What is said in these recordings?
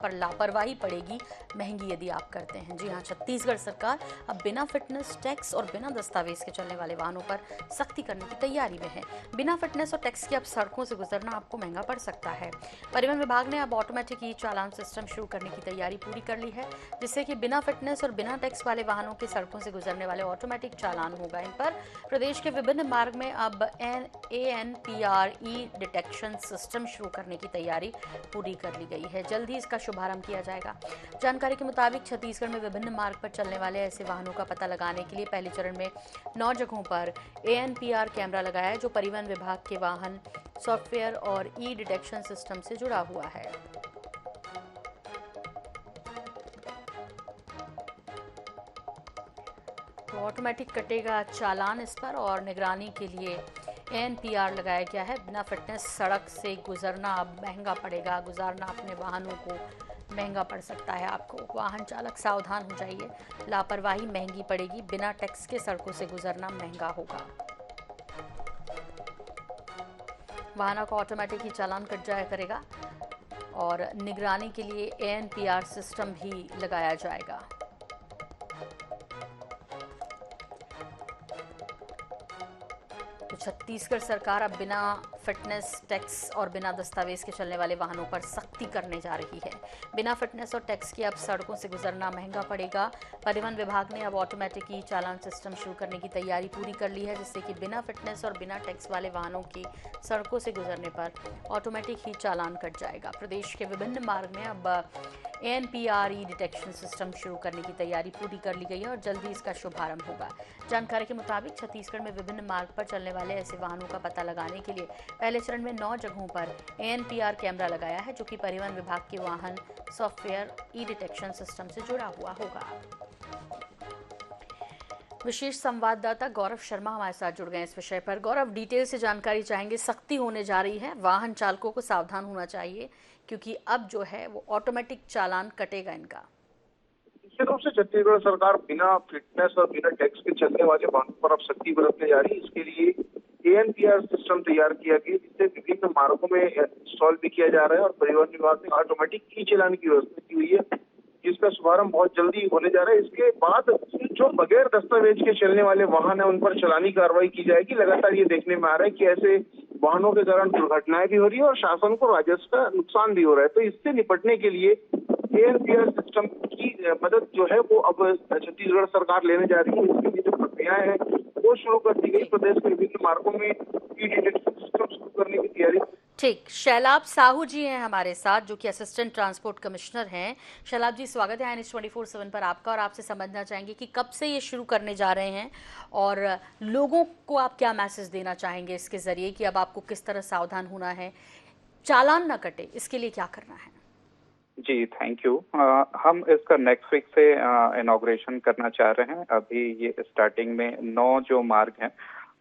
पर लापरवाही पड़ेगी महंगी यदि आप करते हैं। जी हाँ, छत्तीसगढ़ सरकार अब बिना फिटनेस, टैक्स और बिना दस्तावेज के चलने वाले वाहनों पर सख्ती करने की तैयारी में है। बिना फिटनेस और टैक्स के अब सड़कों से गुजरना आपको महंगा पड़ सकता है। परिवहन विभाग ने अब ऑटोमेटिक ई चालान सिस्टम शुरू करने की तैयारी पूरी कर ली है, जिससे कि बिना फिटनेस और बिना टैक्स वाले वाहनों के सड़कों से गुजरने वाले ऑटोमेटिक चालान होगा। इन पर प्रदेश के विभिन्न मार्ग में अब ANPR ई डिटेक्शन सिस्टम शुरू करने की तैयारी पूरी कर ली गई है। जल्द ही इसका शुभारंभ किया जाएगा। जानकारी के मुताबिक छत्तीसगढ़ में विभिन्न मार्ग पर चलने वाले ऐसे वाहनों का पता लगाने के लिए पहले चरण में 9 जगहों पर ANPR कैमरा लगाया है, जो परिवहन विभाग के वाहन सॉफ्टवेयर और ई डिटेक्शन सिस्टम से जुड़ा हुआ है। तो ऑटोमेटिक कटेगा चालान इस पर और निगरानी के लिए ANPR लगाया गया है। बिना फिटनेस सड़क से गुजरना अब महंगा पड़ेगा, गुजारना अपने वाहनों को महंगा पड़ सकता है आपको। वाहन चालक सावधान हो जाइए, लापरवाही महंगी पड़ेगी। बिना टैक्स के सड़कों से गुजरना महंगा होगा। वाहनों को ऑटोमेटिक ही चालान कट जाया करेगा और निगरानी के लिए ANPR सिस्टम भी लगाया जाएगा। तो छत्तीसगढ़ सरकार अब बिना फिटनेस, टैक्स और बिना दस्तावेज के चलने वाले वाहनों पर सख्ती करने जा रही है। बिना फिटनेस और टैक्स के अब सड़कों से गुजरना महंगा पड़ेगा। परिवहन विभाग ने अब ऑटोमेटिक ई चालान सिस्टम शुरू करने की तैयारी पूरी कर ली है, जिससे कि बिना फिटनेस और बिना टैक्स वाले वाहनों की सड़कों से गुजरने पर ऑटोमेटिक ही चालान कट जाएगा। प्रदेश के विभिन्न मार्ग में अब ANPR ई डिटेक्शन सिस्टम शुरू करने की तैयारी पूरी कर ली गई है और जल्द ही इसका शुभारंभ होगा। जानकारी के मुताबिक छत्तीसगढ़ में विभिन्न मार्ग पर चलने वाले ऐसे वाहनों का पता लगाने के लिए पहले चरण में 9 जगहों पर ANPR कैमरा लगाया है, जो कि परिवहन विभाग के वाहन सॉफ्टवेयर ई डिटेक्शन सिस्टम से जुड़ा हुआ होगा। विशेष संवाददाता गौरव शर्मा हमारे साथ जुड़ गए इस विषय पर। गौरव, डिटेल से जानकारी चाहेंगे। सख्ती होने जा रही है, वाहन चालकों को सावधान होना चाहिए, क्योंकि अब जो है वो ऑटोमेटिक चालान कटेगा इनका। निश्चित रूप से छत्तीसगढ़ सरकार बिना फिटनेस और बिना टैक्स के चलने वाले वाहनों पर अब सख्ती बरतने जा रही है। इसके लिए ANPR सिस्टम तैयार किया गया, जिसे विभिन्न मार्गों में इंस्टॉल भी किया जा रहा है और परिवहन विभाग ने ऑटोमेटिक ई चालान की व्यवस्था की हुई है, जिसका शुभारंभ बहुत जल्दी होने जा रहा है। इसके बाद जो बगैर दस्तावेज के चलने वाले वाहन है, उन पर चालानी कार्रवाई की जाएगी। लगातार ये देखने में आ रहा है कि ऐसे वाहनों के कारण दुर्घटनाएं भी हो रही है और शासन को राजस्व का नुकसान भी हो रहा है। तो इससे निपटने के लिए ANPR सिस्टम की मदद जो है वो अब छत्तीसगढ़ सरकार लेने जा रही है। इसके लिए जो प्रक्रियाएं हैं वो शुरू कर दी गई। प्रदेश के विभिन्न मार्गों में ई डिटेक्शन सिस्टम शुरू करने की तैयारी। ठीक, शैलाब साहू जी हैं हमारे साथ, जो कि असिस्टेंट ट्रांसपोर्ट कमिश्नर हैं। शैलाब जी, स्वागत है INS 24/7 पर आपका। और आपसे समझना चाहेंगे कि कब से ये शुरू करने जा रहे हैं और लोगों को आप क्या मैसेज देना चाहेंगे इसके जरिए कि अब आपको किस तरह सावधान होना है, चालान ना कटे, इसके लिए क्या करना है? जी, थैंक यू। हम इसका नेक्स्ट वीक से इनॉग्रेशन करना चाह रहे हैं। अभी ये स्टार्टिंग में 9 जो मार्ग हैं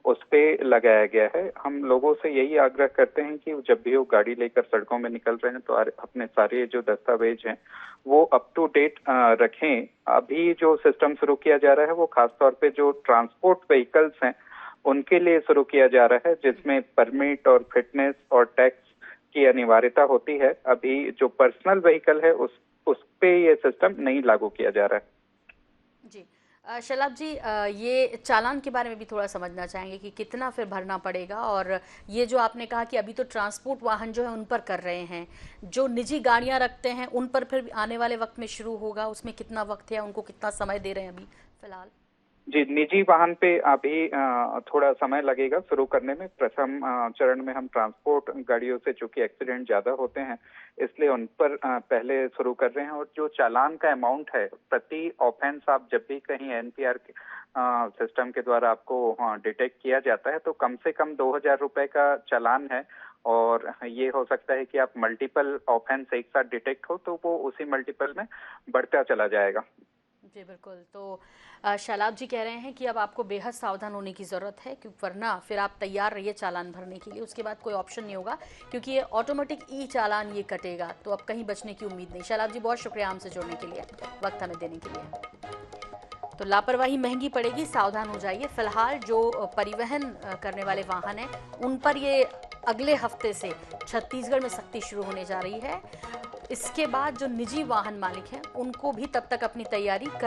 उस पे लगाया गया है। हम लोगों से यही आग्रह करते हैं कि जब भी वो गाड़ी लेकर सड़कों में निकल रहे हैं तो अपने सारे जो दस्तावेज हैं वो अप टू डेट रखें। अभी जो सिस्टम शुरू किया जा रहा है वो खासतौर पे जो ट्रांसपोर्ट व्हीकल्स हैं उनके लिए शुरू किया जा रहा है, जिसमें परमिट और फिटनेस और टैक्स की अनिवार्यता होती है। अभी जो पर्सनल व्हीकल है उस पे ये सिस्टम नहीं लागू किया जा रहा है। जी, शैलाब जी, ये चालान के बारे में भी थोड़ा समझना चाहेंगे कि कितना फिर भरना पड़ेगा। और ये जो आपने कहा कि अभी तो ट्रांसपोर्ट वाहन जो है उन पर कर रहे हैं, जो निजी गाड़ियां रखते हैं उन पर फिर आने वाले वक्त में शुरू होगा, उसमें कितना वक्त है, उनको कितना समय दे रहे हैं अभी फिलहाल? जी, निजी वाहन पे अभी थोड़ा समय लगेगा शुरू करने में। प्रथम चरण में हम ट्रांसपोर्ट गाड़ियों से, चूंकि एक्सीडेंट ज्यादा होते हैं, इसलिए उन पर पहले शुरू कर रहे हैं। और जो चालान का अमाउंट है प्रति ऑफेंस, आप जब भी कहीं ANPR सिस्टम के द्वारा आपको डिटेक्ट किया जाता है तो कम से कम 2000 रुपए का चालान है। और ये हो सकता है कि आप मल्टीपल ऑफेंस एक साथ डिटेक्ट हो तो वो उसी मल्टीपल में बढ़ता चला जाएगा। जी बिल्कुल। तो शैलाब जी कह रहे हैं कि अब आपको बेहद सावधान होने की ज़रूरत है, क्योंकि वरना फिर आप तैयार रहिए चालान भरने के लिए, उसके बाद कोई ऑप्शन नहीं होगा, क्योंकि ये ऑटोमेटिक ई चालान ये कटेगा, तो अब कहीं बचने की उम्मीद नहीं। शैलाब जी, बहुत शुक्रिया हमसे जुड़ने के लिए, वक्त हमें देने के लिए। तो लापरवाही महंगी पड़ेगी, सावधान हो जाइए। फिलहाल जो परिवहन करने वाले वाहन हैं उन पर ये अगले हफ्ते से छत्तीसगढ़ में सख्ती शुरू होने जा रही है। इसके बाद जो निजी वाहन मालिक हैं उनको भी तब तक अपनी तैयारी कर